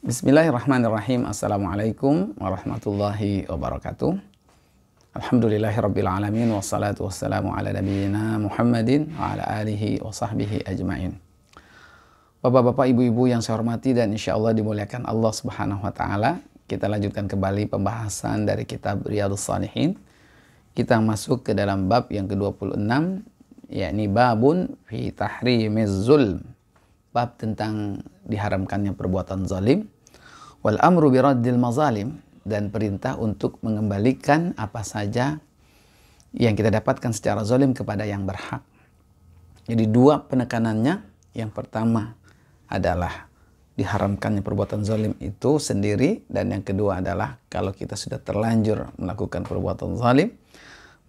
Bismillahirrahmanirrahim. Assalamualaikum warahmatullahi wabarakatuh. Alhamdulillahirabbil alamin wassalatu wassalamu ala nabiyyina Muhammadin wa ala alihi wa sahbihi ajmain. Bapak-bapak, ibu-ibu yang saya hormati dan insyaallah dimuliakan Allah Subhanahu wa taala, kita lanjutkan kembali pembahasan dari kitab Riyadhus Shalihin. Kita masuk ke dalam bab yang ke-26, yakni babun fi tahrimiz zulm. Bab tentang diharamkannya perbuatan zalim, wal amru biraddil mazalim, dan perintah untuk mengembalikan apa saja yang kita dapatkan secara zalim kepada yang berhak. Jadi dua penekanannya. Yang pertama adalah diharamkannya perbuatan zalim itu sendiri, dan yang kedua adalah kalau kita sudah terlanjur melakukan perbuatan zalim,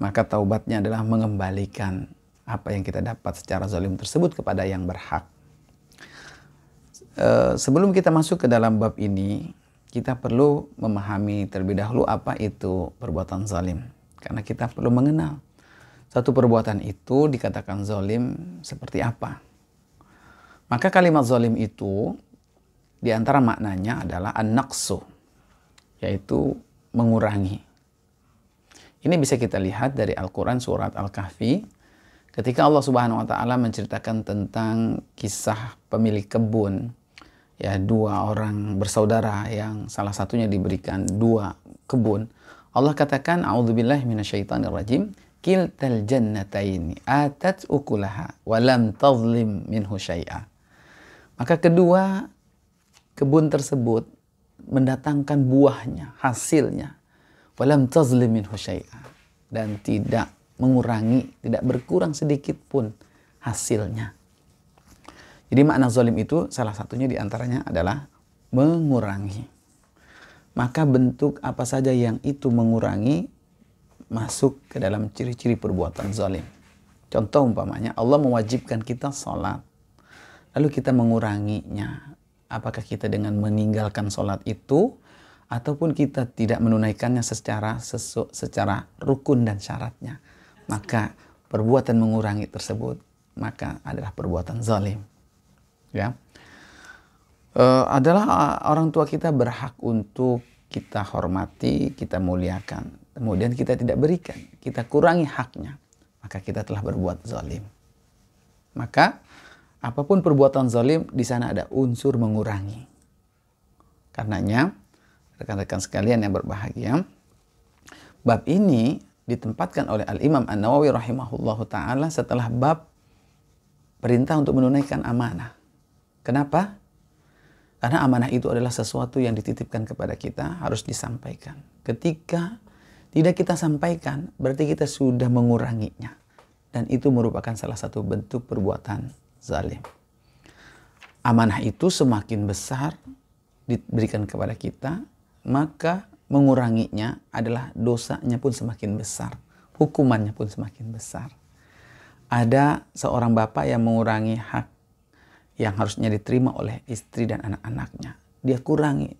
maka taubatnya adalah mengembalikan apa yang kita dapat secara zalim tersebut kepada yang berhak. Sebelum kita masuk ke dalam bab ini, kita perlu memahami terlebih dahulu apa itu perbuatan zalim. Karena kita perlu mengenal satu perbuatan itu dikatakan zalim seperti apa. Maka kalimat zalim itu diantara maknanya adalah an-naqsu, yaitu mengurangi. Ini bisa kita lihat dari Al-Quran surat Al-Kahfi, ketika Allah Subhanahu wa taala menceritakan tentang kisah pemilik kebun. Ya, dua orang bersaudara yang salah satunya diberikan dua kebun. Allah katakan, a'udzubillahi minasyaitonirrajim, kiltal jannataini atat ukulaha wa lam tadhlim minhu syai'a. Maka kedua kebun tersebut mendatangkan buahnya, hasilnya, wa lam tadhlim minhu syai'a, dan tidak mengurangi, tidak berkurang sedikit pun hasilnya. Jadi makna zalim itu salah satunya diantaranya adalah mengurangi. Maka bentuk apa saja yang itu mengurangi masuk ke dalam ciri-ciri perbuatan zalim. Contoh umpamanya Allah mewajibkan kita sholat, lalu kita menguranginya. Apakah kita dengan meninggalkan sholat itu, ataupun kita tidak menunaikannya secara rukun dan syaratnya, maka perbuatan mengurangi tersebut maka adalah perbuatan zalim. Ya, adalah orang tua kita berhak untuk kita hormati, kita muliakan, kemudian kita tidak berikan, kita kurangi haknya, maka kita telah berbuat zalim. Maka apapun perbuatan zalim, di sana ada unsur mengurangi. Karenanya, rekan-rekan sekalian yang berbahagia, bab ini ditempatkan oleh Al-Imam An-Nawawi rahimahullahu ta'ala setelah bab perintah untuk menunaikan amanah. Kenapa? Karena amanah itu adalah sesuatu yang dititipkan kepada kita, harus disampaikan. Ketika tidak kita sampaikan, berarti kita sudah menguranginya. Dan itu merupakan salah satu bentuk perbuatan zalim. Amanah itu semakin besar diberikan kepada kita, maka menguranginya adalah dosanya pun semakin besar. Hukumannya pun semakin besar. Ada seorang bapak yang mengurangi hak yang harusnya diterima oleh istri dan anak-anaknya. Dia kurangi.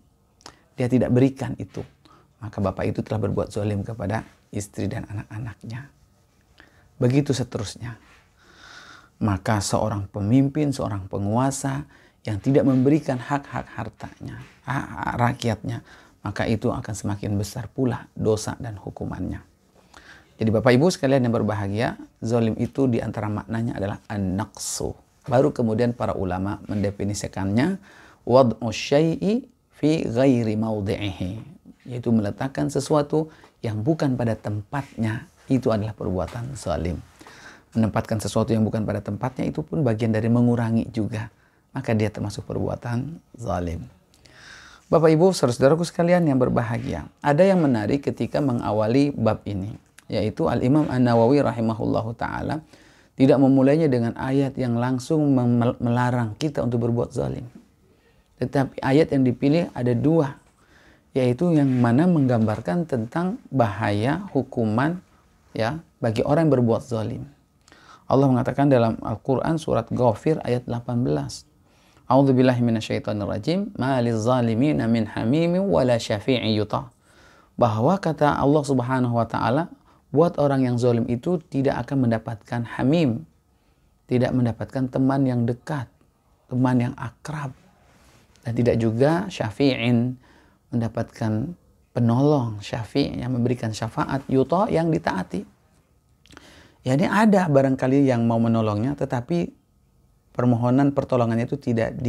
Dia tidak berikan itu. Maka bapak itu telah berbuat zalim kepada istri dan anak-anaknya. Begitu seterusnya. Maka seorang pemimpin, seorang penguasa yang tidak memberikan hak-hak hartanya, hak rakyatnya, maka itu akan semakin besar pula dosa dan hukumannya. Jadi Bapak Ibu sekalian yang berbahagia, zalim itu diantara maknanya adalah an-naqsu. Baru kemudian para ulama mendefinisikannya wad'u syai'i fi ghairi maudhi'ihi, yaitu meletakkan sesuatu yang bukan pada tempatnya, itu adalah perbuatan zalim. Menempatkan sesuatu yang bukan pada tempatnya itu pun bagian dari mengurangi juga, maka dia termasuk perbuatan zalim. Bapak Ibu saudara-saudaraku sekalian yang berbahagia, ada yang menarik ketika mengawali bab ini, yaitu Al-Imam An-Nawawi rahimahullahu ta'ala tidak memulainya dengan ayat yang langsung melarang kita untuk berbuat zalim. Tetapi ayat yang dipilih ada dua, yaitu yang mana menggambarkan tentang bahaya hukuman ya bagi orang yang berbuat zalim. Allah mengatakan dalam Al-Quran surat Ghafir ayat 18. A'udzubillahi minasyaitonirrajim, ma lizzalimina min hamimin wala syafi'i yutah. Bahwa kata Allah Subhanahu wa taala, buat orang yang zalim itu tidak akan mendapatkan hamim, tidak mendapatkan teman yang dekat, teman yang akrab, Dan tidak juga syafi'in, mendapatkan penolong, syafi' yang memberikan syafaat, yuta yang ditaati. Ya, ini ada barangkali yang mau menolongnya, tetapi permohonan pertolongannya itu tidak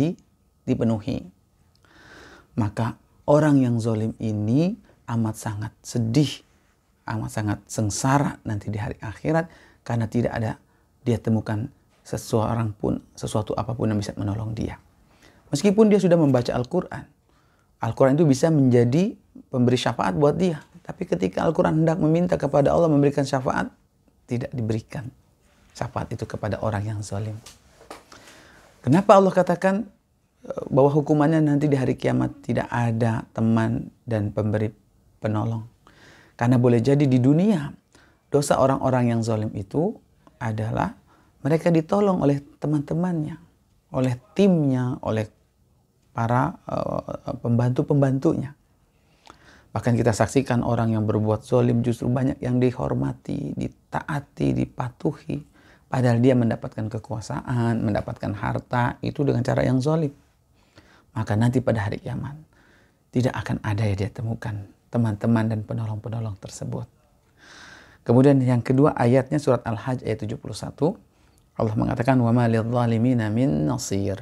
dipenuhi. Maka orang yang zalim ini amat sangat sedih, amat sangat sengsara nanti di hari akhirat, karena tidak ada dia temukan sesuatu apapun yang bisa menolong dia. Meskipun dia sudah membaca Al-Quran, Al-Quran itu bisa menjadi pemberi syafaat buat dia. Tapi ketika Al-Quran hendak meminta kepada Allah memberikan syafaat, tidak diberikan syafaat itu kepada orang yang zalim. Kenapa Allah katakan bahwa hukumannya nanti di hari kiamat tidak ada teman dan pemberi penolong? Karena boleh jadi di dunia dosa orang-orang yang zalim itu adalah mereka ditolong oleh teman-temannya, oleh timnya, oleh para pembantu-pembantunya. Bahkan kita saksikan orang yang berbuat zalim justru banyak yang dihormati, ditaati, dipatuhi. Padahal dia mendapatkan kekuasaan, mendapatkan harta itu dengan cara yang zalim. Maka nanti pada hari kiamat tidak akan ada yang dia temukan teman-teman dan penolong-penolong tersebut. Kemudian yang kedua ayatnya surat Al-Hajj ayat 71. Allah mengatakan wa ma lidh-dhalimina min nasir.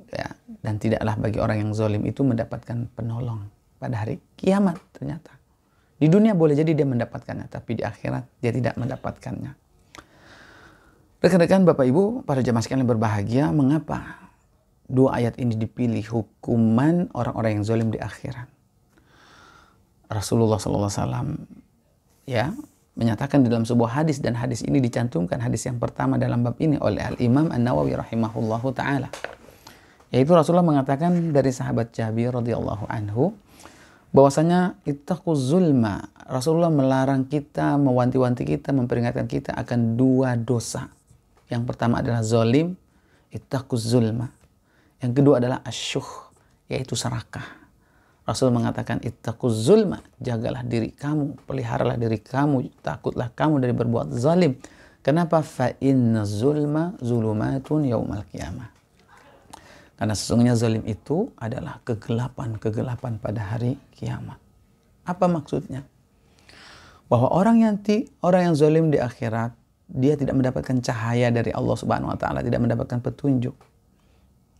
Ya, dan tidaklah bagi orang yang zalim itu mendapatkan penolong pada hari kiamat ternyata. Di dunia boleh jadi dia mendapatkannya, tapi di akhirat dia tidak mendapatkannya. Rekan-rekan, Bapak Ibu, para jemaah sekalian yang berbahagia, mengapa dua ayat ini dipilih hukuman orang-orang yang zalim di akhirat? Rasulullah SAW ya menyatakan dalam sebuah hadis, dan hadis ini dicantumkan hadis yang pertama dalam bab ini oleh Al-Imam An-Nawawi rahimahullahu ta'ala. Yaitu Rasulullah mengatakan dari sahabat Jabir radhiyallahu anhu bahwasanya ittaquz zulma. Rasulullah melarang kita, mewanti-wanti kita, memperingatkan kita akan dua dosa. Yang pertama adalah zalim, ittaquz zulma. Yang kedua adalah asyuh, yaitu serakah. Rasul mengatakan ittaquz zulma, jagalah diri kamu, peliharalah diri kamu, takutlah kamu dari berbuat zalim. Kenapa? Fa inna zulma zulumatun yaumal qiyamah. Karena sesungguhnya zalim itu adalah kegelapan pada hari kiamat. Apa maksudnya? Bahwa orang yang zalim di akhirat, dia tidak mendapatkan cahaya dari Allah Subhanahu wa taala, tidak mendapatkan petunjuk.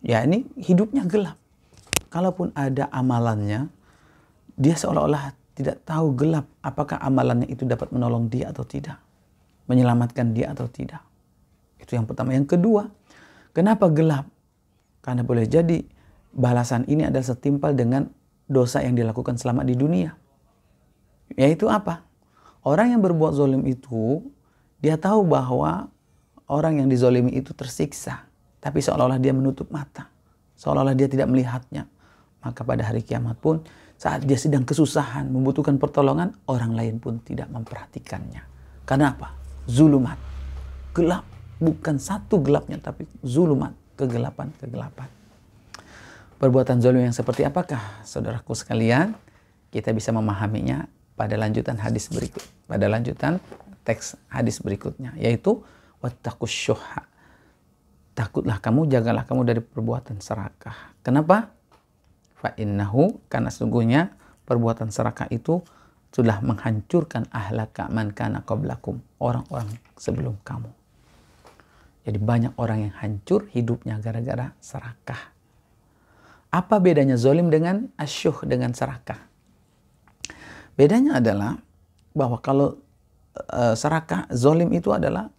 Ya, ini hidupnya gelap. Kalaupun ada amalannya, dia seolah-olah tidak tahu gelap apakah amalannya itu dapat menolong dia atau tidak, menyelamatkan dia atau tidak. Itu yang pertama. Yang kedua, kenapa gelap? Karena boleh jadi balasan ini adalah setimpal dengan dosa yang dilakukan selama di dunia. Yaitu apa? Orang yang berbuat zalim itu, dia tahu bahwa orang yang dizalimi itu tersiksa. Tapi seolah-olah dia menutup mata. Seolah-olah dia tidak melihatnya. Maka pada hari kiamat pun, saat dia sedang kesusahan, membutuhkan pertolongan, orang lain pun tidak memperhatikannya. Karena apa? Zulumat. Gelap. Bukan satu gelapnya, tapi zulumat. Kegelapan. Perbuatan zalim yang seperti apakah, saudaraku sekalian? Kita bisa memahaminya pada lanjutan hadis berikut, pada lanjutan teks hadis berikutnya, yaitu wattaqus syuhha. Takutlah kamu, jagalah kamu dari perbuatan serakah. Kenapa? Fa innahu, karena sungguhnya perbuatan serakah itu sudah menghancurkan ahlaka man kana qablakum, orang-orang sebelum kamu. Jadi banyak orang yang hancur hidupnya gara-gara serakah. Apa bedanya zalim dengan asyuh, dengan serakah? Bedanya adalah bahwa kalau serakah, zalim itu adalah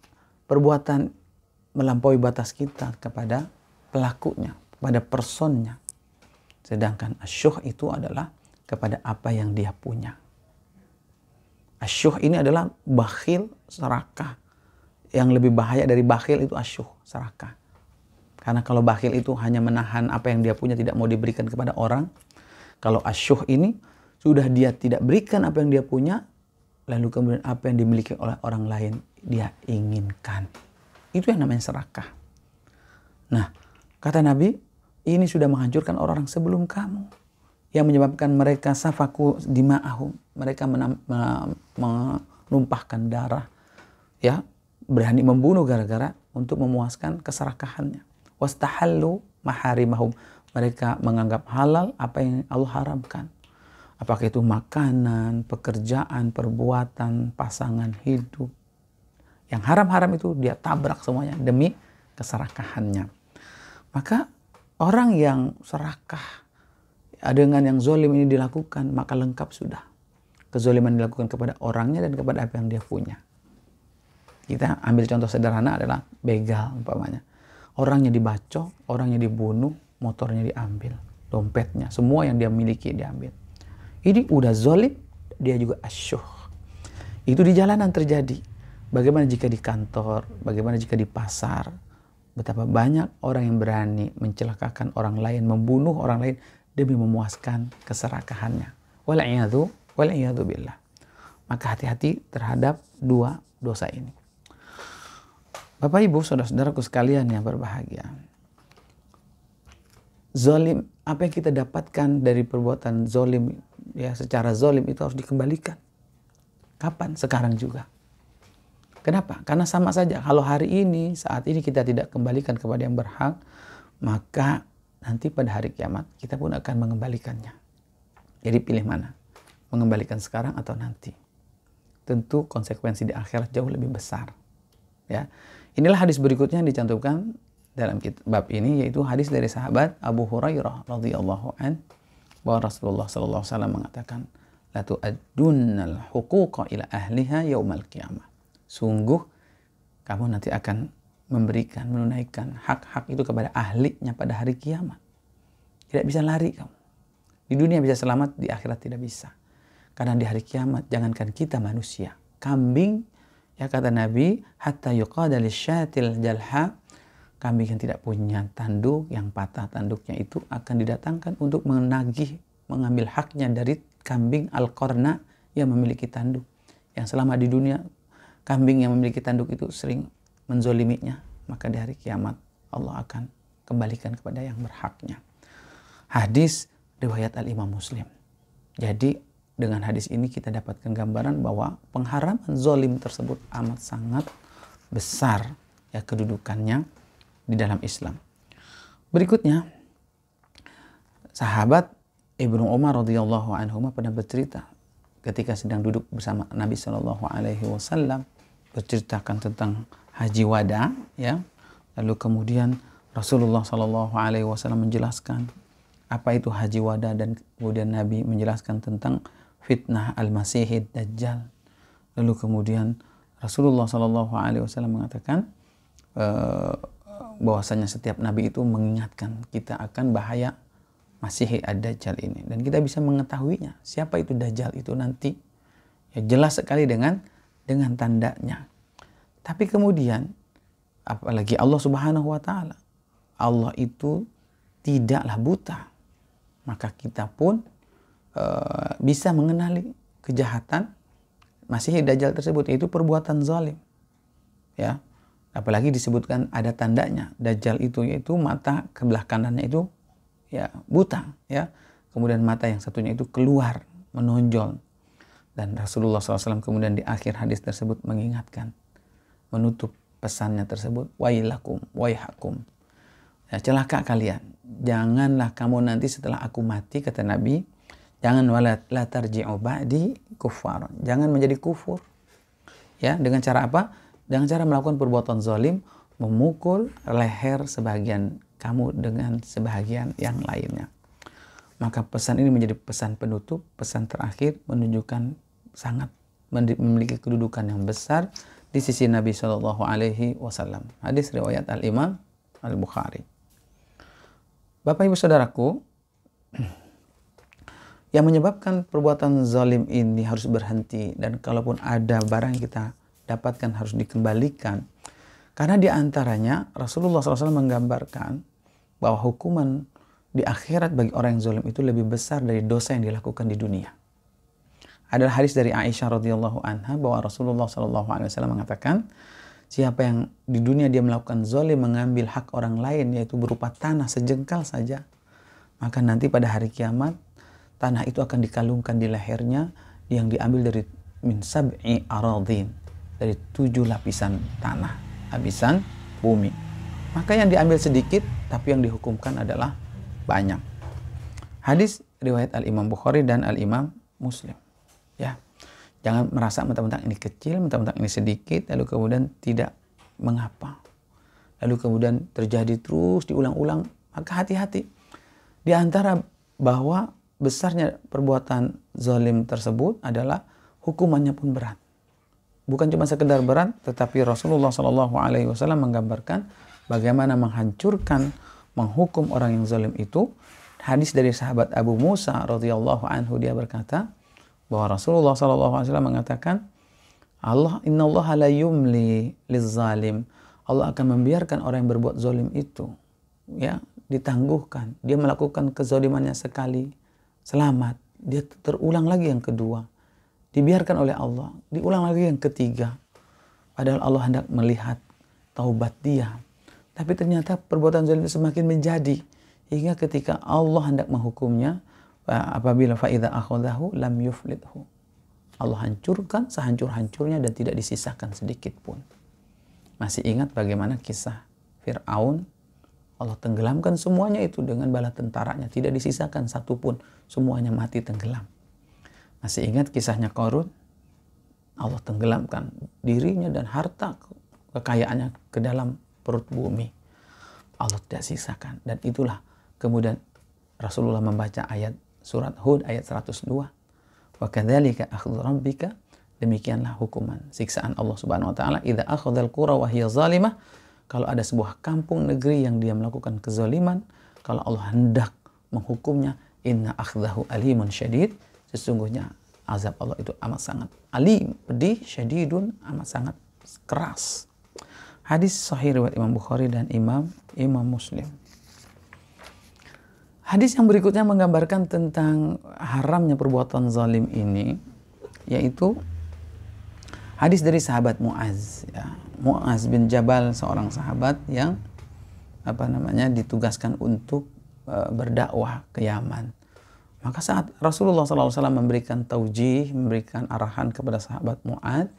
perbuatan melampaui batas kita kepada pelakunya, kepada personnya. Sedangkan asyuh itu adalah kepada apa yang dia punya. Asyuh ini adalah bakhil, serakah. Yang lebih bahaya dari bakhil itu asyuh, serakah. Karena kalau bakhil itu hanya menahan apa yang dia punya, tidak mau diberikan kepada orang. Kalau asyuh ini sudah dia tidak berikan apa yang dia punya, lalu kemudian apa yang dimiliki oleh orang lain dia inginkan. Itu yang namanya serakah. Nah, kata Nabi, ini sudah menghancurkan orang-orang sebelum kamu, yang menyebabkan mereka safaku dima'ahum, mereka menumpahkan darah, ya, berani membunuh gara-gara untuk memuaskan keserakahannya. Wastahallu maharimahum, Mereka menganggap halal apa yang Allah haramkan. Apakah itu makanan, pekerjaan, perbuatan, pasangan hidup. Yang haram-haram itu dia tabrak semuanya demi keserakahannya. Maka orang yang serakah dengan yang zolim ini dilakukan, maka lengkap sudah. Kezoliman dilakukan kepada orangnya dan kepada apa yang dia punya. Kita ambil contoh sederhana adalah begal umpamanya. Orangnya dibacok, orangnya dibunuh, motornya diambil, dompetnya, semua yang dia miliki diambil. Ini udah zolim, dia juga asyuh. Itu di jalanan terjadi. Bagaimana jika di kantor, bagaimana jika di pasar. Betapa banyak orang yang berani mencelakakan orang lain, membunuh orang lain demi memuaskan keserakahannya. Wal'iyadu billah. Maka hati-hati terhadap dua dosa ini. Bapak Ibu, saudara-saudaraku sekalian yang berbahagia. Zolim, apa yang kita dapatkan dari perbuatan zolim, ya secara zolim itu harus dikembalikan. Kapan? Sekarang juga. Kenapa? Karena sama saja. Kalau hari ini, saat ini kita tidak kembalikan kepada yang berhak, maka nanti pada hari kiamat kita pun akan mengembalikannya. Jadi pilih mana? Mengembalikan sekarang atau nanti? Tentu konsekuensi di akhirat jauh lebih besar. Ya, inilah hadis berikutnya yang dicantumkan dalam bab ini, yaitu hadis dari sahabat Abu Hurairah radhiyallahu an, bahwa Rasulullah sallallahu alaihi wasallam mengatakan, la tu'addunnal huquqa ila ahliha yaumal qiyamah. Sungguh kamu nanti akan memberikan, menunaikan hak-hak itu kepada ahlinya pada hari kiamat. Tidak bisa lari kamu. Di dunia bisa selamat, di akhirat tidak bisa. Karena di hari kiamat, jangankan kita manusia, kambing, ya kata Nabi, hatta yuqada lisyatil jalha, kambing yang tidak punya tanduk, yang patah tanduknya itu akan didatangkan untuk menagih, mengambil haknya dari kambing al-qarna yang memiliki tanduk. Yang selama di dunia, kambing yang memiliki tanduk itu sering menzoliminya, maka di hari kiamat Allah akan kembalikan kepada yang berhaknya. Hadis riwayat Al-Imam Muslim. Jadi dengan hadis ini kita dapatkan gambaran bahwa pengharaman zolim tersebut amat sangat besar ya kedudukannya di dalam Islam. Berikutnya, sahabat Ibnu Umar radhiyallahu anhu pernah bercerita ketika sedang duduk bersama Nabi Shallallahu Alaihi Wasallam, berceritakan tentang haji wada, ya. Lalu kemudian Rasulullah Shallallahu Alaihi Wasallam menjelaskan apa itu haji wada, dan kemudian Nabi menjelaskan tentang fitnah al-Masihid Dajjal. Lalu kemudian Rasulullah Shallallahu Alaihi Wasallam mengatakan bahwasanya setiap nabi itu mengingatkan kita akan bahaya Masih ad-Dajjal ini, dan kita bisa mengetahuinya siapa itu Dajjal itu nanti, ya jelas sekali dengan tandanya. Tapi kemudian apalagi Allah Subhanahu wa taala, Allah itu tidaklah buta, maka kita pun bisa mengenali kejahatan Masih Dajjal tersebut, yaitu perbuatan zalim, ya. Apalagi disebutkan ada tandanya Dajjal itu, yaitu mata sebelah kanannya itu ya buta, ya. Kemudian mata yang satunya itu keluar, menonjol. Dan Rasulullah SAW kemudian di akhir hadis tersebut mengingatkan, menutup pesannya tersebut, wailakum, waihakum. Ya, celaka kalian. Janganlah kamu nanti setelah aku mati, kata Nabi, jangan la tarji'u ba'di kuffar. Jangan menjadi kufur. Ya, dengan cara apa? Dengan cara melakukan perbuatan zalim, memukul leher sebagian kamu dengan sebahagian yang lainnya. Maka pesan ini menjadi pesan penutup, pesan terakhir, menunjukkan sangat memiliki kedudukan yang besar di sisi Nabi Shallallahu Alaihi Wasallam. Hadis riwayat Al-Imam Al-Bukhari. Bapak Ibu Saudaraku, yang menyebabkan perbuatan zalim ini harus berhenti, dan kalaupun ada barang yang kita dapatkan harus dikembalikan. Karena di antaranya Rasulullah SAW menggambarkan bahwa hukuman di akhirat bagi orang yang zalim itu lebih besar dari dosa yang dilakukan di dunia. Adalah hadis dari Aisyah radhiyallahu anha bahwa Rasulullah SAW mengatakan, siapa yang di dunia dia melakukan zalim, mengambil hak orang lain, yaitu berupa tanah sejengkal saja, maka nanti pada hari kiamat tanah itu akan dikalungkan di lehernya yang diambil dari min sab'i aradhin, dari 7 lapisan tanah, lapisan bumi. Maka yang diambil sedikit, tapi yang dihukumkan adalah banyak. Hadis riwayat Al-Imam Bukhari dan Al-Imam Muslim. Ya. Jangan merasa mentang-mentang ini kecil, mentang-mentang ini sedikit, lalu kemudian tidak mengapa. Lalu kemudian terjadi terus diulang-ulang, maka hati-hati. Di antara bahwa besarnya perbuatan zalim tersebut adalah hukumannya pun berat. Bukan cuma sekedar berat, tetapi Rasulullah SAW menggambarkan bagaimana menghancurkan, menghukum orang yang zalim itu. Hadis dari sahabat Abu Musa radhiyallahu anhu, dia berkata bahwa Rasulullah SAW mengatakan, Innallaha la yumli lizalim. Allah akan membiarkan orang yang berbuat zalim itu, ya, ditangguhkan. Dia melakukan kezalimannya sekali, selamat. Dia terulang lagi yang kedua, dibiarkan oleh Allah, diulang lagi yang ketiga. Padahal Allah hendak melihat taubat dia. Tapi ternyata perbuatan zalim itu semakin menjadi, hingga ketika Allah hendak menghukumnya, apabila fa'idha akhadahu lam yuflithu. Allah hancurkan sehancur-hancurnya dan tidak disisakan sedikit pun. Masih ingat bagaimana kisah Fir'aun? Allah tenggelamkan semuanya itu dengan bala tentaranya. Tidak disisakan satu pun. Semuanya mati tenggelam. Masih ingat kisahnya Qarun? Allah tenggelamkan dirinya dan harta kekayaannya ke dalam perut bumi. Allah tidak sisakan. Dan itulah kemudian Rasulullah membaca ayat surat Hud ayat 102. Wa kadzalika akhdhu rabbika, demikianlah hukuman siksaan Allah Subhanahu wa taala idza akhadhal qura wa hiya zalimah. Kalau ada sebuah kampung negeri yang dia melakukan kezaliman, kalau Allah hendak menghukumnya, inna akhdahu alimun syadid, sesungguhnya azab Allah itu amat sangat alim, pedih, syadidun, amat sangat keras. Hadis sahih riwayat Imam Bukhari dan Imam Muslim. Hadis yang berikutnya menggambarkan tentang haramnya perbuatan zalim ini, yaitu hadis dari sahabat Muaz, ya. Muaz bin Jabal, seorang sahabat yang ditugaskan untuk berdakwah ke Yaman. Maka saat Rasulullah SAW memberikan taujih, memberikan arahan kepada sahabat Muaz,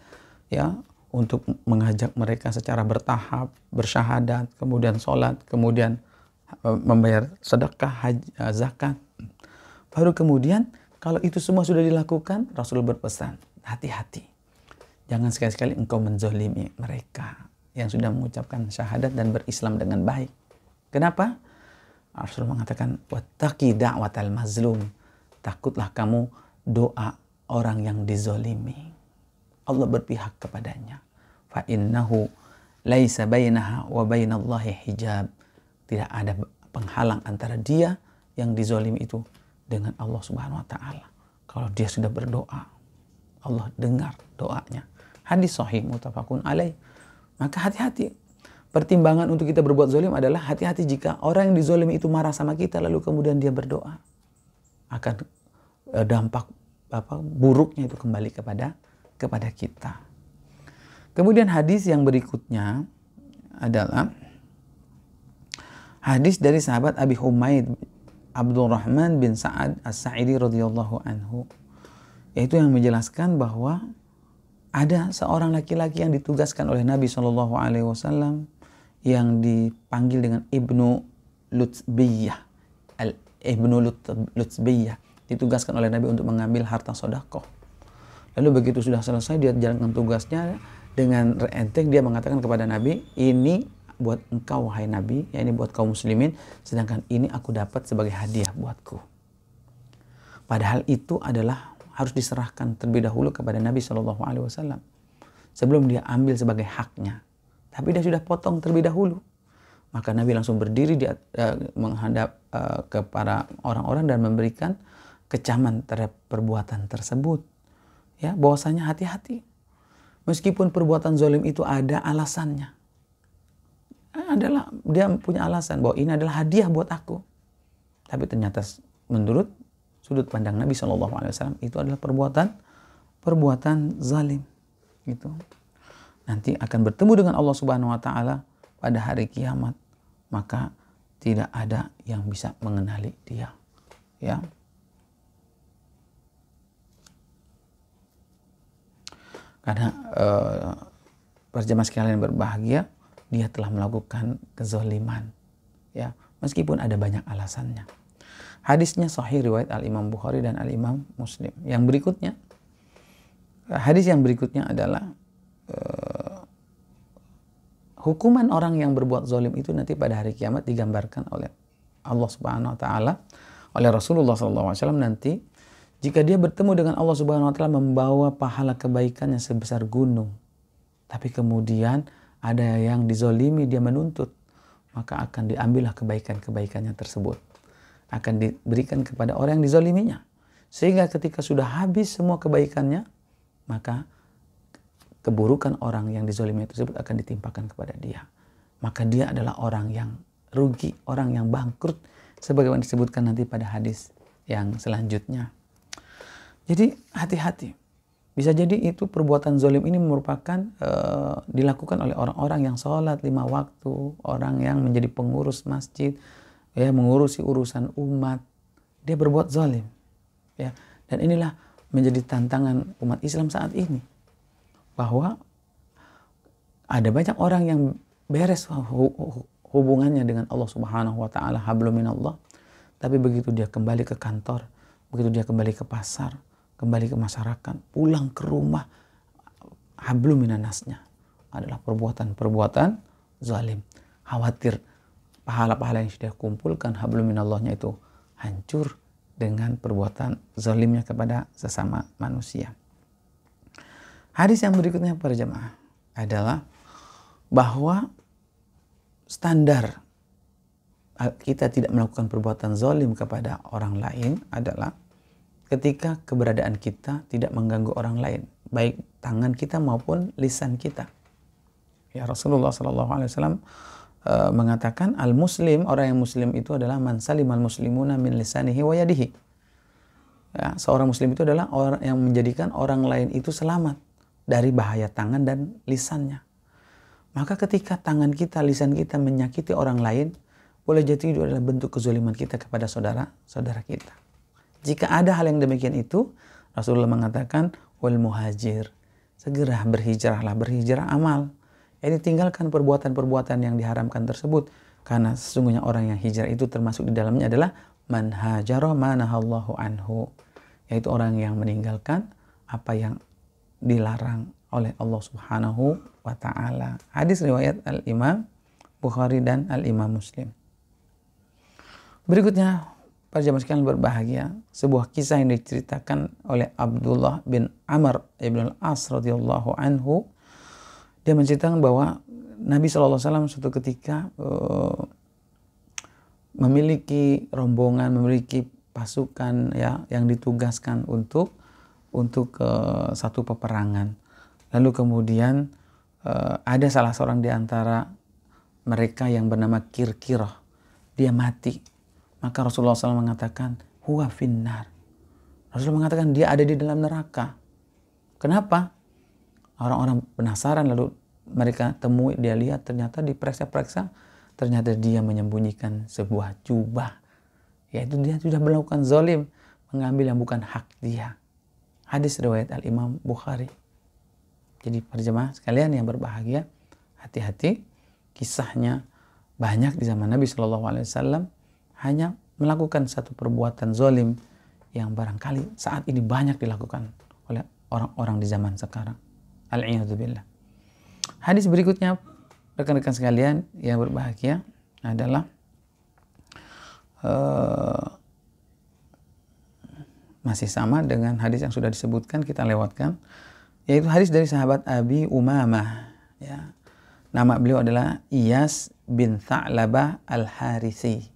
ya, untuk mengajak mereka secara bertahap, bersyahadat, kemudian sholat, kemudian membayar sedekah, zakat. Baru kemudian kalau itu semua sudah dilakukan, Rasul berpesan, hati-hati. Jangan sekali-sekali engkau menzolimi mereka yang sudah mengucapkan syahadat dan berislam dengan baik. Kenapa? Rasul mengatakan, wattaqi da'watal mazlum. Takutlah kamu doa orang yang dizolimi. Allah berpihak kepadanya. Fa innahu laisa bainaha wa bainallahi hijab. Tidak ada penghalang antara dia yang dizolimi itu dengan Allah Subhanahu wa taala. Kalau dia sudah berdoa, Allah dengar doanya. Hadis sahih muttafaqun alaih. Maka hati-hati. Pertimbangan untuk kita berbuat zalim adalah hati-hati jika orang yang dizolimi itu marah sama kita lalu kemudian dia berdoa. Akan dampak buruknya itu kembali kepada kita. Kemudian hadis yang berikutnya adalah hadis dari sahabat Abi Humaid Abdurrahman bin Sa'ad As-Sa'idi radhiyallahu anhu, yaitu yang menjelaskan bahwa ada seorang laki-laki yang ditugaskan oleh Nabi SAW yang dipanggil dengan Ibnu Lutbiyah. Ibnu Lutbiyah ditugaskan oleh Nabi untuk mengambil harta sedekah. Lalu begitu sudah selesai dia jalankan tugasnya dengan enteng, dia mengatakan kepada Nabi, ini buat engkau wahai Nabi, ya, ini buat kaum muslimin, sedangkan ini aku dapat sebagai hadiah buatku. Padahal itu adalah harus diserahkan terlebih dahulu kepada Nabi SAW sebelum dia ambil sebagai haknya. Tapi dia sudah potong terlebih dahulu. Maka Nabi langsung berdiri menghadap kepada orang-orang dan memberikan kecaman terhadap perbuatan tersebut. Ya, bahwasanya hati-hati. Meskipun perbuatan zalim itu ada alasannya. Dia punya alasan bahwa ini adalah hadiah buat aku. Tapi ternyata menurut sudut pandang Nabi SAW itu adalah perbuatan zalim. Gitu. Nanti akan bertemu dengan Allah Subhanahu Wa Taala pada hari kiamat, maka tidak ada yang bisa mengenali dia. Ya. Karena para jemaah sekalian berbahagia, dia telah melakukan kezaliman, ya, meskipun ada banyak alasannya. Hadisnya sahih riwayat Al-Imam Bukhari dan Al-Imam Muslim. Yang berikutnya, hadis yang berikutnya adalah hukuman orang yang berbuat zalim itu nanti pada hari kiamat digambarkan oleh Allah Subhanahu wa taala, oleh Rasulullah SAW nanti, jika dia bertemu dengan Allah Subhanahu wa taala membawa pahala kebaikannya sebesar gunung, tapi kemudian ada yang dizolimi, dia menuntut, maka akan diambillah kebaikan-kebaikannya tersebut, akan diberikan kepada orang yang dizoliminya. Sehingga ketika sudah habis semua kebaikannya, maka keburukan orang yang dizolimi tersebut akan ditimpakan kepada dia. Maka dia adalah orang yang rugi, orang yang bangkrut, sebagaimana disebutkan nanti pada hadis yang selanjutnya. Jadi hati-hati. Bisa jadi itu perbuatan zalim ini merupakan dilakukan oleh orang-orang yang sholat 5 waktu, orang yang menjadi pengurus masjid, ya, mengurusi urusan umat, dia berbuat zalim, ya. Dan inilah menjadi tantangan umat Islam saat ini, bahwa ada banyak orang yang beres hubungannya dengan Allah Subhanahu wa taala, hablum minallah, tapi begitu dia kembali ke kantor, begitu dia kembali ke pasar, kembali ke masyarakat, pulang ke rumah, hablum minannasnya adalah perbuatan-perbuatan zalim. Khawatir pahala-pahala yang sudah kumpulkan hablum minallahnya itu hancur dengan perbuatan zalimnya kepada sesama manusia. Hadis yang berikutnya para jemaah adalah bahwa standar kita tidak melakukan perbuatan zalim kepada orang lain adalah ketika keberadaan kita tidak mengganggu orang lain, baik tangan kita maupun lisan kita. Ya, Rasulullah SAW mengatakan al-muslim, orang yang muslim itu adalah man salimal muslimuna min lisanihi wa yadihi. Ya, seorang muslim itu adalah orang yang menjadikan orang lain itu selamat dari bahaya tangan dan lisannya. Maka ketika tangan kita, lisan kita menyakiti orang lain, boleh jadi itu adalah bentuk kezaliman kita kepada saudara-saudara kita. Jika ada hal yang demikian itu, Rasulullah mengatakan wal muhajir, segera berhijrahlah, berhijrah amal. Ini tinggalkan perbuatan-perbuatan yang diharamkan tersebut, karena sesungguhnya orang yang hijrah itu termasuk di dalamnya adalah man hajara ma nahallahu anhu, yaitu orang yang meninggalkan apa yang dilarang oleh Allah Subhanahu wa taala. Hadis riwayat Al-Imam Bukhari dan Al-Imam Muslim. Berikutnya, para jemaah sekalian berbahagia, sebuah kisah yang diceritakan oleh Abdullah bin Amr ibn al-As radhiyallahu anhu. Dia menceritakan bahwa Nabi SAW suatu ketika memiliki rombongan, memiliki pasukan, ya, yang ditugaskan untuk satu peperangan. Lalu kemudian ada salah seorang di antara mereka yang bernama Kirkirah, dia mati. Maka Rasulullah SAW mengatakan huwa finnar. Rasulullah mengatakan dia ada di dalam neraka. Kenapa? Orang-orang penasaran, lalu mereka temui, dia lihat ternyata diperiksa-periksa, ternyata dia menyembunyikan sebuah jubah, yaitu dia sudah melakukan zalim, mengambil yang bukan hak dia. Hadis riwayat Al-Imam Bukhari. Jadi para jemaah sekalian yang berbahagia, hati-hati, kisahnya banyak di zaman Nabi SAW hanya melakukan satu perbuatan zalim yang barangkali saat ini banyak dilakukan oleh orang-orang di zaman sekarang. Al-'iyadzubillah. Hadis berikutnya, rekan-rekan sekalian yang berbahagia, adalah masih sama dengan hadis yang sudah disebutkan, kita lewatkan, yaitu hadis dari sahabat Abi Umamah, ya. Nama beliau adalah Iyas bin Tha'labah al-Harisi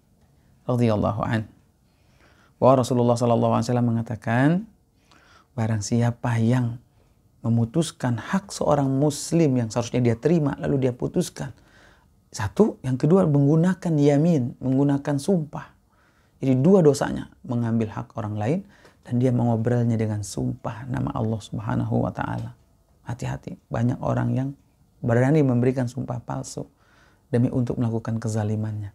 radhiyallahu an. Bahwa Rasulullah SAW mengatakan, barang siapa yang memutuskan hak seorang muslim yang seharusnya dia terima, lalu dia putuskan. Satu, yang kedua menggunakan yamin, menggunakan sumpah. Jadi dua dosanya, mengambil hak orang lain dan dia mengobrolnya dengan sumpah nama Allah Subhanahu wa taala. Hati-hati, banyak orang yang berani memberikan sumpah palsu demi untuk melakukan kezalimannya.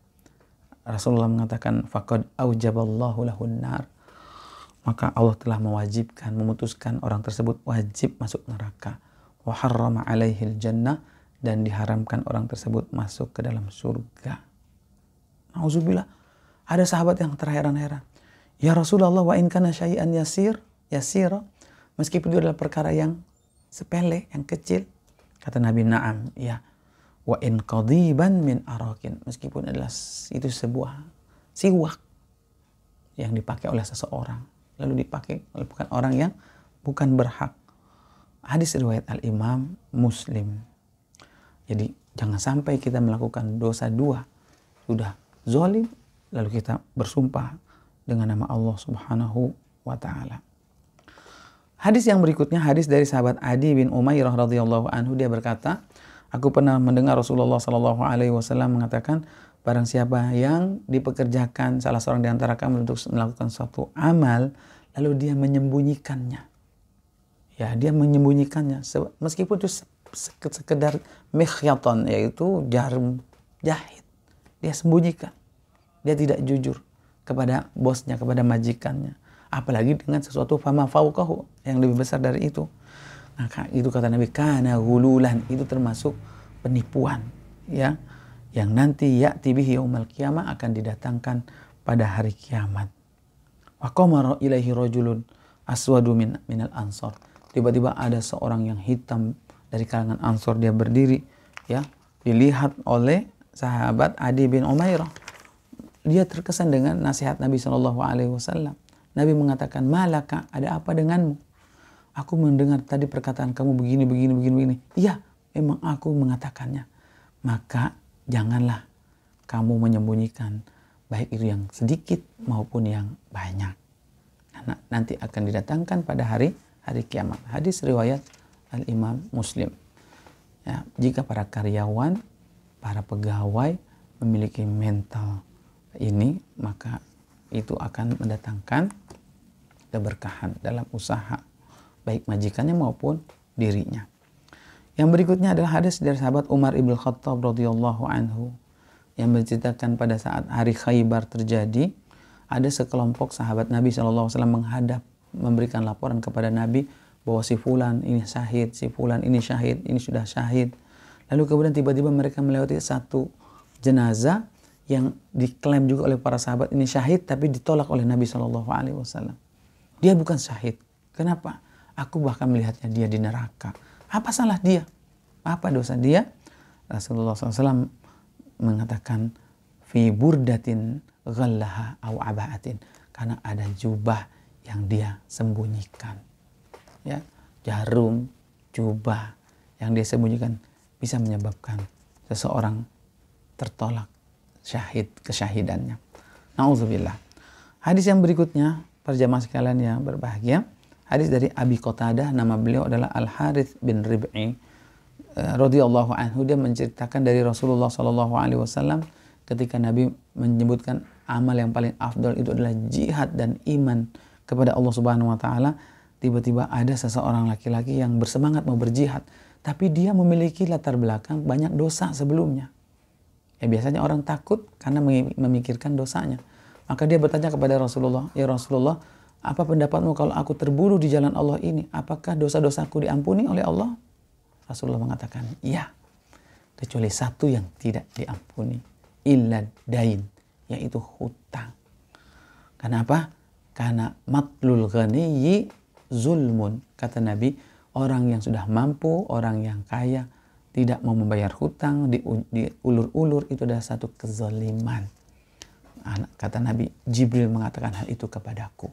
Rasulullah mengatakan faqad aujaballahu lahun nar. Maka Allah telah mewajibkan, memutuskan orang tersebut wajib masuk neraka. Wa harrama alaihil jannah, dan diharamkan orang tersebut masuk ke dalam surga. Nauzubillah. Ada sahabat yang terheran-heran. Ya Rasulullah, wa in kana syai'an yasira. Meskipun itu adalah perkara yang sepele, yang kecil. Kata Nabi, na'am, ya. Wa in qadiban min arakin. Meskipun adalah itu sebuah siwak yang dipakai oleh seseorang. Lalu dipakai oleh bukan orang yang bukan berhak. Hadis riwayat Al-Imam Muslim. Jadi jangan sampai kita melakukan dosa dua. Sudah zalim, lalu kita bersumpah dengan nama Allah Subhanahu wa ta'ala. Hadis yang berikutnya, hadis dari sahabat Adi bin Umairah radhiyallahu anhu, dia berkata, aku pernah mendengar Rasulullah sallallahu alaihi wasallam mengatakan, barang siapa yang dipekerjakan salah seorang di antara kamu untuk melakukan suatu amal, lalu dia menyembunyikannya. Ya, dia menyembunyikannya meskipun itu sekedar mikhyatan, yaitu jarum jahit. Dia sembunyikan. Dia tidak jujur kepada bosnya, kepada majikannya. Apalagi dengan sesuatu fama fauqahu, yang lebih besar dari itu. Maka itu kata Nabi, kana gululan, itu termasuk penipuan, ya, yang nanti ya'ti bihi yaumil qiyamah, akan didatangkan pada hari kiamat. Wa qamara ilaihi rajulun aswadu minal ansar. Tiba-tiba ada seorang yang hitam dari kalangan Ansor, dia berdiri, ya, dilihat oleh sahabat Adi bin Umairah. Dia terkesan dengan nasihat Nabi Shallallahu Alaihi Wasallam. Nabi mengatakan, malaka, ada apa denganmu? Aku mendengar tadi perkataan kamu begini. Iya, memang aku mengatakannya. Maka janganlah kamu menyembunyikan, baik itu yang sedikit maupun yang banyak. Karena nanti akan didatangkan pada hari kiamat. Hadis riwayat Al-Imam Muslim. Ya, jika para karyawan, para pegawai memiliki mental ini, maka itu akan mendatangkan keberkahan dalam usaha, baik majikannya maupun dirinya. Yang berikutnya adalah hadis dari sahabat Umar ibn Khattab radhiyallahu anhu, yang menceritakan pada saat hari Khaybar terjadi, ada sekelompok sahabat Nabi SAW menghadap, memberikan laporan kepada Nabi bahwa si fulan ini syahid, si fulan ini syahid, ini sudah syahid. Lalu kemudian tiba-tiba mereka melewati satu jenazah yang diklaim juga oleh para sahabat ini syahid, tapi ditolak oleh Nabi SAW. Dia bukan syahid. Kenapa? Aku bahkan melihatnya dia di neraka. Apa salah dia? Apa dosa dia? Rasulullah SAW mengatakan, fi burdatin ghallaha aw aba'atin, karena ada jubah yang dia sembunyikan. Ya, jarum, jubah yang dia sembunyikan bisa menyebabkan seseorang tertolak kesyahidannya. Nauzubillah. Hadis yang berikutnya, para jamaah sekalian yang berbahagia, hadis dari Abi Qatadah, nama beliau adalah Al-Harith bin Rib'i radhiyallahu anhu. Dia menceritakan dari Rasulullah sallallahu alaihi wasallam ketika Nabi menyebutkan amal yang paling afdal itu adalah jihad dan iman kepada Allah Subhanahu wa taala. Tiba-tiba ada seseorang laki-laki yang bersemangat mau berjihad, tapi dia memiliki latar belakang banyak dosa sebelumnya. Ya, biasanya orang takut karena memikirkan dosanya. Maka dia bertanya kepada Rasulullah, ya Rasulullah, apa pendapatmu kalau aku terbunuh di jalan Allah ini? Apakah dosa-dosaku diampuni oleh Allah? Rasulullah mengatakan, iya, kecuali satu yang tidak diampuni, illa dain, yaitu hutang. Kenapa? Karena matlul ghaniyyi zulmun, kata Nabi, orang yang sudah mampu, orang yang kaya tidak mau membayar hutang, diulur-ulur, itu adalah satu kezaliman. Kata Nabi, Jibril mengatakan hal itu kepadaku.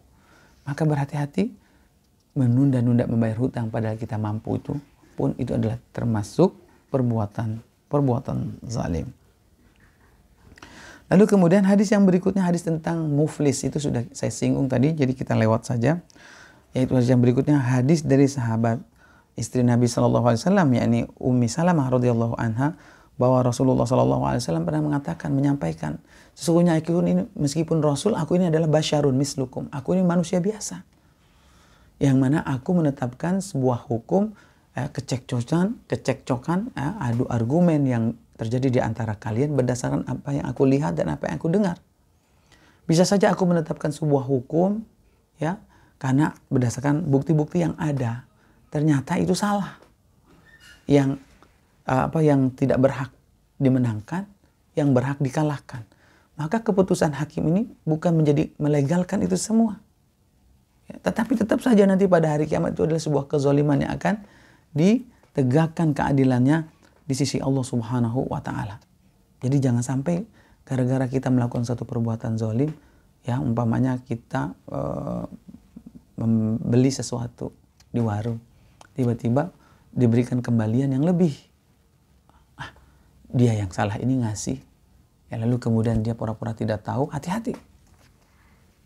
Maka berhati-hati menunda-nunda membayar hutang padahal kita mampu, itu pun itu adalah termasuk perbuatan zalim. Lalu kemudian hadis yang berikutnya, hadis tentang muflis, itu sudah saya singgung tadi, jadi kita lewat saja. Yaitu hadis yang berikutnya, hadis dari sahabat istri Nabi SAW, yakni Ummi Salamah radhiyallahu anha, bahwa Rasulullah SAW pernah menyampaikan, sesungguhnya aku ini, meskipun Rasul, aku ini adalah basyarun mislukum, aku ini manusia biasa, yang mana aku menetapkan sebuah hukum, kecekcokan, adu argumen yang terjadi di antara kalian berdasarkan apa yang aku lihat dan apa yang aku dengar. Bisa saja aku menetapkan sebuah hukum, ya, karena berdasarkan bukti-bukti yang ada, ternyata itu salah. Yang tidak berhak dimenangkan, yang berhak dikalahkan. maka keputusan hakim ini bukan menjadi melegalkan itu semua. Ya, tetapi tetap saja nanti pada hari kiamat itu adalah sebuah kezaliman yang akan ditegakkan keadilannya di sisi Allah Subhanahu wa Ta'ala. Jadi jangan sampai gara-gara kita melakukan satu perbuatan zalim, ya umpamanya kita membeli sesuatu di warung, tiba-tiba diberikan kembalian yang lebih. Dia yang salah ini ngasih, ya lalu kemudian dia pura-pura tidak tahu, hati-hati.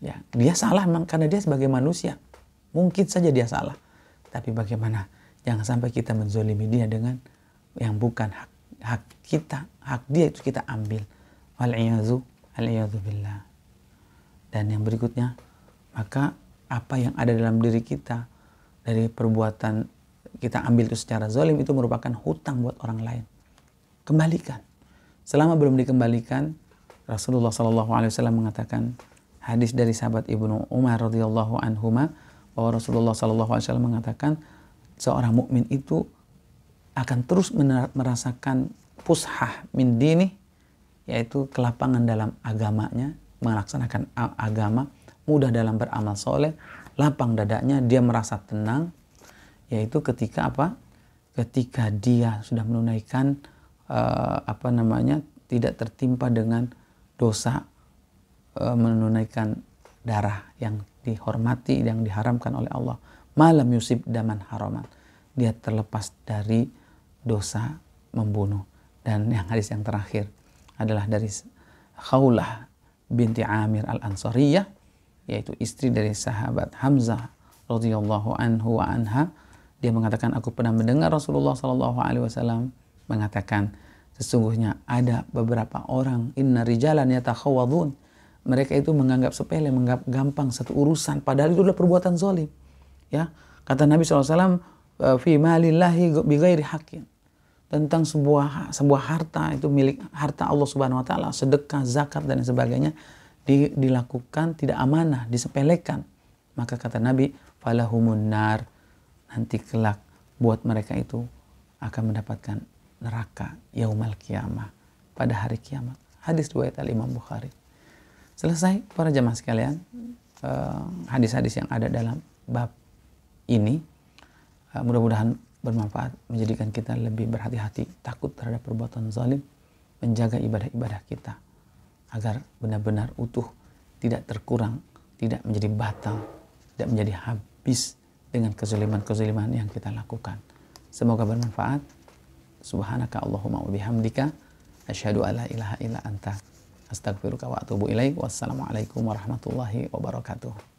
Ya, dia salah memang karena dia sebagai manusia. Mungkin saja dia salah. Tapi bagaimana? Jangan sampai kita menzolimi dia dengan yang bukan hak kita. Hak dia itu kita ambil. Wal'iyadzu billah. Dan yang berikutnya, maka apa yang ada dalam diri kita dari perbuatan kita ambil itu secara zalim itu merupakan hutang buat orang lain. Kembalikan. Selama belum dikembalikan, Rasulullah SAW mengatakan, hadis dari sahabat Ibnu Umar radhiyallahu anhuma, bahwa Rasulullah SAW mengatakan seorang mukmin itu akan terus merasakan fushah min dini, yaitu kelapangan dalam agamanya, melaksanakan agama, mudah dalam beramal soleh, lapang dadanya, dia merasa tenang, yaitu ketika apa? Ketika dia sudah menunaikan tidak tertimpa dengan dosa, menunaikan darah yang dihormati, yang diharamkan oleh Allah. Malam yusib daman haraman. Dia terlepas dari dosa membunuh. Dan yang hadis yang terakhir adalah dari Khawlah binti Amir al-Ansariyah, yaitu istri dari sahabat Hamzah radhiyallahu anhu wa anha. Dia mengatakan, aku pernah mendengar Rasulullah SAW mengatakan, sesungguhnya ada beberapa orang, inna rijalan yatakhawadun, mereka itu menganggap sepele, menganggap gampang satu urusan, padahal itu adalah perbuatan zalim. Ya, kata Nabi SAW, fi malillahi bighairi haqqin, tentang sebuah harta, itu milik harta Allah Subhanahu wa Ta'ala, sedekah, zakat dan sebagainya, dilakukan tidak amanah, disepelekan. Maka kata Nabi, falahumun nar, nanti kelak buat mereka itu akan mendapatkan neraka yaumal qiyamah, pada hari kiamat. Hadis riwayat Al-Imam Bukhari. Selesai para jamaah sekalian, hadis-hadis yang ada dalam bab ini mudah-mudahan bermanfaat, menjadikan kita lebih berhati-hati, takut terhadap perbuatan zalim, menjaga ibadah-ibadah kita agar benar-benar utuh, tidak terkurang, tidak menjadi batal, tidak menjadi habis dengan kezaliman-kezaliman yang kita lakukan. Semoga bermanfaat. Subhanaka Allahumma wa bihamdika asyhadu an la ilaha illa anta astaghfiruka wa atubu ilaik. Wassalamualaikum warahmatullahi wabarakatuh.